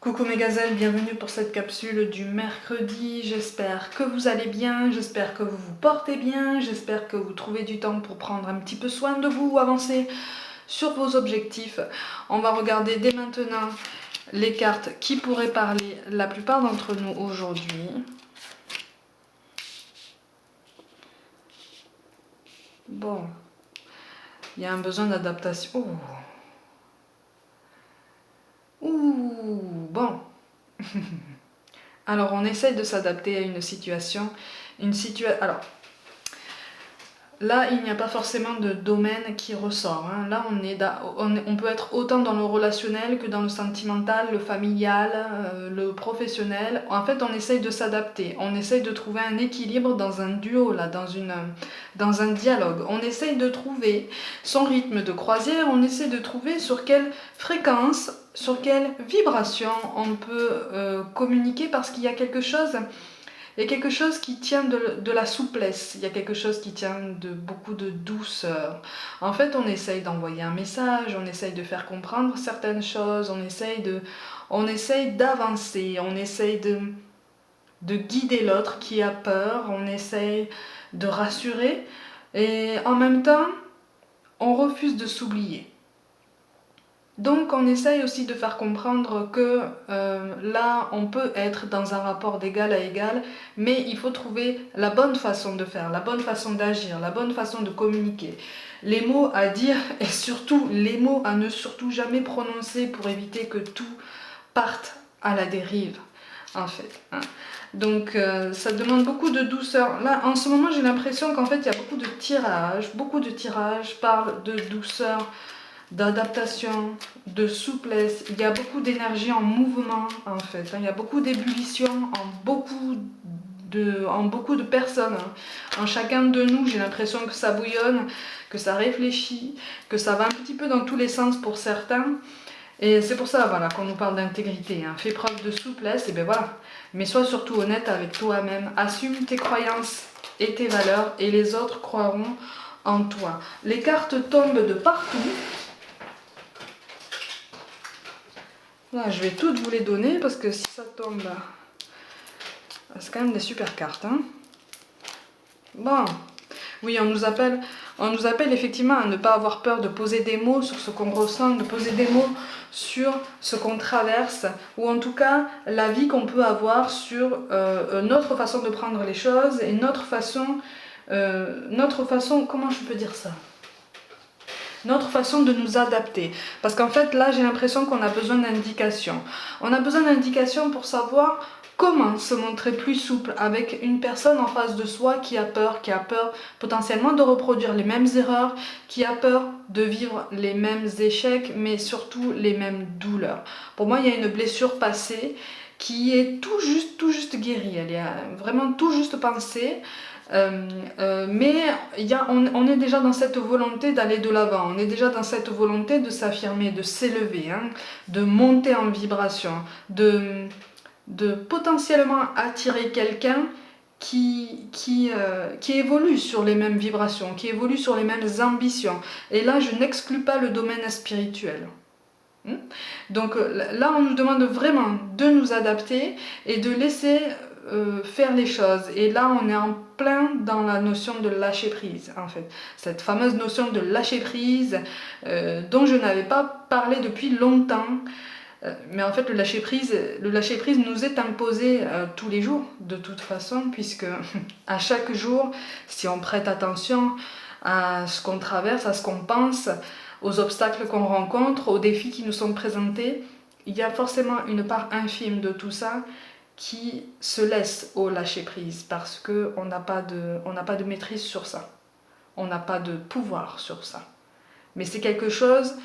Coucou mes gazelles, bienvenue pour cette capsule du mercredi. J'espère que vous allez bien, j'espère que vous vous portez bien, j'espère que vous trouvez du temps pour prendre un petit peu soin de vous, avancer sur vos objectifs. On va regarder dès maintenant les cartes qui pourraient parler la plupart d'entre nous aujourd'hui. Bon, il y a un besoin d'adaptation. Ouh, bon. Alors, on essaye de s'adapter à une situation. Alors, là, il n'y a pas forcément de domaine qui ressort. Hein. Là, on peut être autant dans le relationnel que dans le sentimental, le familial, le professionnel. En fait, on essaye de s'adapter. On essaye de trouver un équilibre dans un duo, là, dans un dialogue. On essaye de trouver son rythme de croisière. On essaie de trouver sur quelle fréquence, sur quelle vibration on peut communiquer parce qu'il y a quelque chose... Il y a quelque chose qui tient de la souplesse, il y a quelque chose qui tient de beaucoup de douceur. En fait, on essaye d'envoyer un message, on essaye de faire comprendre certaines choses, on essaye d'avancer, on essaye de guider l'autre qui a peur, on essaye de rassurer et en même temps, on refuse de s'oublier. Donc on essaye aussi de faire comprendre que là on peut être dans un rapport d'égal à égal, mais il faut trouver la bonne façon de faire, la bonne façon d'agir, la bonne façon de communiquer. Les mots à dire et surtout les mots à ne surtout jamais prononcer pour éviter que tout parte à la dérive en fait. Hein. Donc ça demande beaucoup de douceur. Là en ce moment j'ai l'impression qu'en fait il y a beaucoup de tirages parlent de douceur, d'adaptation, de souplesse. Il y a beaucoup d'énergie en mouvement en fait. Il y a beaucoup d'ébullition en beaucoup de personnes. En chacun de nous, j'ai l'impression que ça bouillonne, que ça réfléchit, que ça va un petit peu dans tous les sens pour certains. Et c'est pour ça voilà, qu'on nous parle d'intégrité. Fais preuve de souplesse, et bien voilà. Mais sois surtout honnête avec toi-même. Assume tes croyances et tes valeurs et les autres croiront en toi. Les cartes tombent de partout. Là, je vais toutes vous les donner parce que si ça tombe, c'est quand même des super cartes. Hein. Bon, oui, on nous appelle effectivement à ne pas avoir peur de poser des mots sur ce qu'on ressent, de poser des mots sur ce qu'on traverse, ou en tout cas la vie qu'on peut avoir sur notre façon de prendre les choses et notre façon, comment je peux dire ça ? Notre façon de nous adapter. Parce qu'en fait, là, j'ai l'impression qu'on a besoin d'indications. On a besoin d'indications pour savoir comment se montrer plus souple avec une personne en face de soi qui a peur potentiellement de reproduire les mêmes erreurs, qui a peur de vivre les mêmes échecs, mais surtout les mêmes douleurs. Pour moi, il y a une blessure passée qui est tout juste guérie. Elle est vraiment tout juste pensée. Mais on est déjà dans cette volonté d'aller de l'avant, on est déjà dans cette volonté de s'affirmer, de s'élever, hein, de monter en vibration, de potentiellement attirer quelqu'un qui évolue sur les mêmes vibrations, qui évolue sur les mêmes ambitions. Et là, je n'exclus pas le domaine spirituel. Donc là, on nous demande vraiment de nous adapter et de laisser faire les choses. Et là, on est en plein dans la notion de lâcher prise, en fait. Cette fameuse notion de lâcher prise dont je n'avais pas parlé depuis longtemps. Mais en fait, le lâcher prise nous est imposé tous les jours, de toute façon, puisque à chaque jour, si on prête attention à ce qu'on traverse, à ce qu'on pense, aux obstacles qu'on rencontre, aux défis qui nous sont présentés, il y a forcément une part infime de tout ça qui se laisse au lâcher prise parce qu'on n'a pas de maîtrise sur ça. On n'a pas de pouvoir sur ça. Mais c'est quelque chose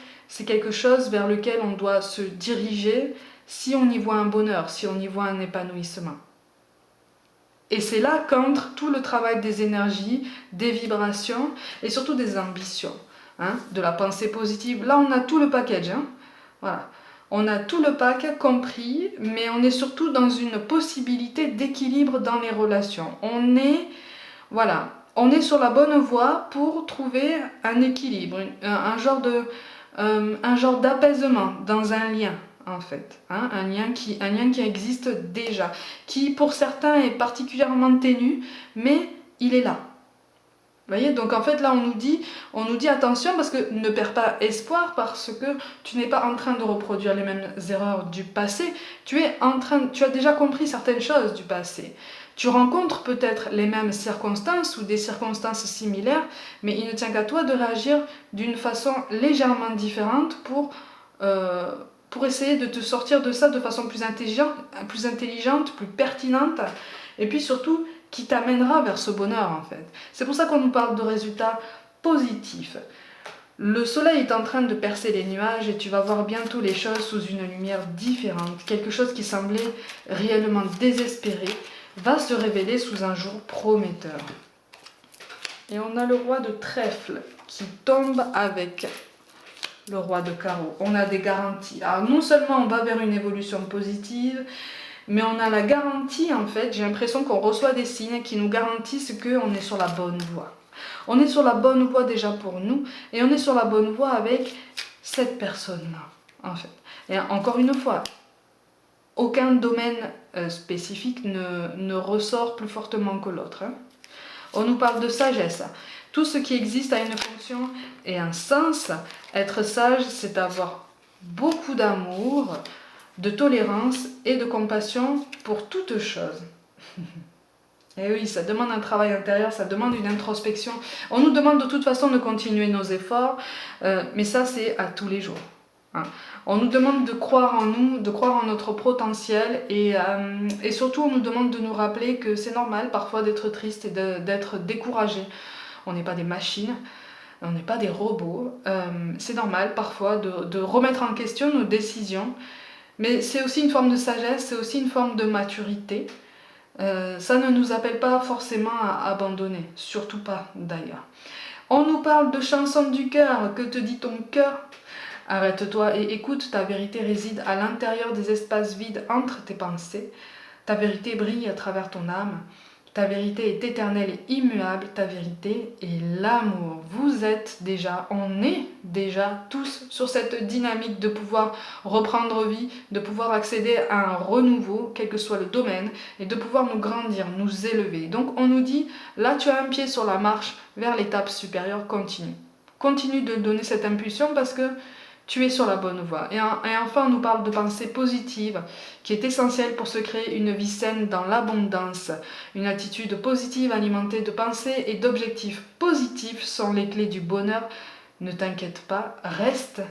vers lequel on doit se diriger si on y voit un bonheur, si on y voit un épanouissement. Et c'est là qu'entre tout le travail des énergies, des vibrations et surtout des ambitions, hein, de la pensée positive. Là, on a tout le package. Hein. Voilà. On a tout le pack compris, mais on est surtout dans une possibilité d'équilibre dans les relations. On est sur la bonne voie pour trouver un équilibre, un genre d'apaisement dans un lien. en fait, hein, un lien qui existe déjà, qui pour certains est particulièrement ténu, mais il est là. Vous voyez, donc en fait là on nous dit attention parce que ne perds pas espoir parce que tu n'es pas en train de reproduire les mêmes erreurs du passé, tu as déjà compris certaines choses du passé. Tu rencontres peut-être les mêmes circonstances ou des circonstances similaires, mais il ne tient qu'à toi de réagir d'une façon légèrement différente pour essayer de te sortir de ça de façon plus intelligente, plus pertinente, et puis surtout qui t'amènera vers ce bonheur en fait. C'est pour ça qu'on nous parle de résultats positifs. Le soleil est en train de percer les nuages et tu vas voir bientôt les choses sous une lumière différente. Quelque chose qui semblait réellement désespéré va se révéler sous un jour prometteur. Et on a le roi de trèfle qui tombe avec le roi de carreau. On a des garanties. Alors non seulement on va vers une évolution positive, mais on a la garantie en fait, j'ai l'impression qu'on reçoit des signes qui nous garantissent qu'on est sur la bonne voie. On est sur la bonne voie déjà pour nous, et on est sur la bonne voie avec cette personne-là, en fait. Et encore une fois, aucun domaine spécifique ne ressort plus fortement que l'autre. Hein. On nous parle de sagesse. Tout ce qui existe a une fonction et un sens. Être sage, c'est avoir beaucoup d'amour, de tolérance et de compassion pour toute chose. Et oui, ça demande un travail intérieur, ça demande une introspection. On nous demande de toute façon de continuer nos efforts, mais ça c'est à tous les jours. Hein. On nous demande de croire en nous, de croire en notre potentiel et surtout on nous demande de nous rappeler que c'est normal parfois d'être triste et d'être découragé. On n'est pas des machines, on n'est pas des robots. C'est normal parfois de remettre en question nos décisions, mais c'est aussi une forme de sagesse, c'est aussi une forme de maturité. Ça ne nous appelle pas forcément à abandonner, surtout pas d'ailleurs. On nous parle de chansons du cœur, que te dit ton cœur? Arrête-toi et écoute, ta vérité réside à l'intérieur des espaces vides entre tes pensées. Ta vérité brille à travers ton âme. Ta vérité est éternelle et immuable, ta vérité est l'amour. Vous êtes déjà, on est déjà tous sur cette dynamique de pouvoir reprendre vie, de pouvoir accéder à un renouveau, quel que soit le domaine, et de pouvoir nous grandir, nous élever. Donc on nous dit, là tu as un pied sur la marche vers l'étape supérieure, continue. Continue de donner cette impulsion parce que tu es sur la bonne voie. Et enfin, on nous parle de pensée positive, qui est essentielle pour se créer une vie saine dans l'abondance. Une attitude positive alimentée de pensées et d'objectifs positifs sont les clés du bonheur. Ne t'inquiète pas, reste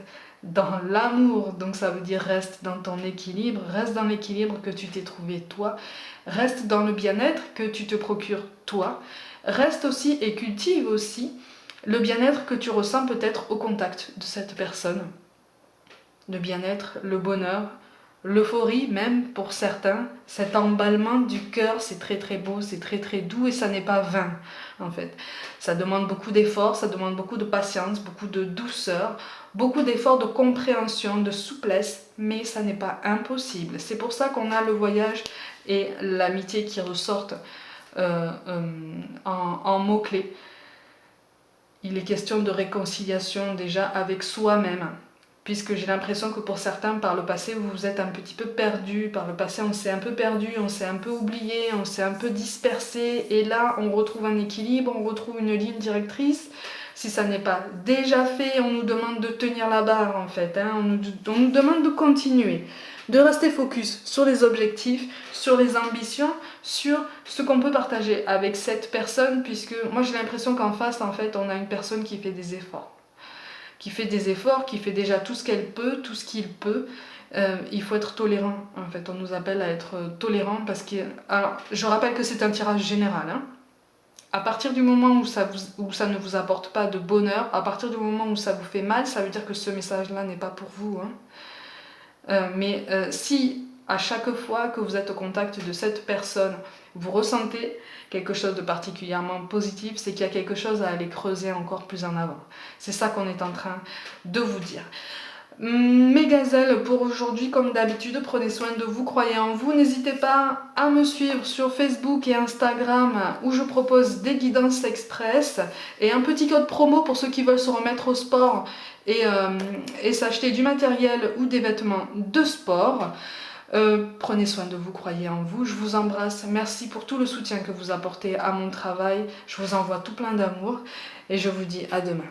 dans l'amour. Donc ça veut dire reste dans ton équilibre, reste dans l'équilibre que tu t'es trouvé toi, reste dans le bien-être que tu te procures toi, reste aussi et cultive aussi le bien-être que tu ressens peut-être au contact de cette personne. Le bien-être, le bonheur, l'euphorie même pour certains, cet emballement du cœur, c'est très très beau, c'est très très doux et ça n'est pas vain en fait. Ça demande beaucoup d'efforts, ça demande beaucoup de patience, beaucoup de douceur, beaucoup d'efforts de compréhension, de souplesse, mais ça n'est pas impossible. C'est pour ça qu'on a le voyage et l'amitié qui ressortent en mots-clés. Il est question de réconciliation déjà avec soi-même. Puisque j'ai l'impression que pour certains, par le passé, vous vous êtes un petit peu perdu. Par le passé, on s'est un peu perdu, on s'est un peu oublié, on s'est un peu dispersé. Et là, on retrouve un équilibre, on retrouve une ligne directrice. Si ça n'est pas déjà fait, on nous demande de tenir la barre, en fait. Hein. On nous demande de continuer, de rester focus sur les objectifs, sur les ambitions, sur ce qu'on peut partager avec cette personne. Puisque moi, j'ai l'impression qu'en face, en fait, on a une personne qui fait des efforts. Qui fait déjà tout ce qu'elle peut, tout ce qu'il peut. Il faut être tolérant, en fait. On nous appelle à être tolérant parce que... Alors, je rappelle que c'est un tirage général. Hein. À partir du moment où ça ne vous apporte pas de bonheur, à partir du moment où ça vous fait mal, ça veut dire que ce message-là n'est pas pour vous. Hein. Mais si à chaque fois que vous êtes au contact de cette personne, vous ressentez quelque chose de particulièrement positif, c'est qu'il y a quelque chose à aller creuser encore plus en avant. C'est ça qu'on est en train de vous dire. Mes gazelles pour aujourd'hui, comme d'habitude, prenez soin de vous, croyez en vous. N'hésitez pas à me suivre sur Facebook et Instagram où je propose des guidances express et un petit code promo pour ceux qui veulent se remettre au sport et s'acheter du matériel ou des vêtements de sport. Prenez soin de vous, croyez en vous, je vous embrasse, merci pour tout le soutien que vous apportez à mon travail, je vous envoie tout plein d'amour et je vous dis à demain.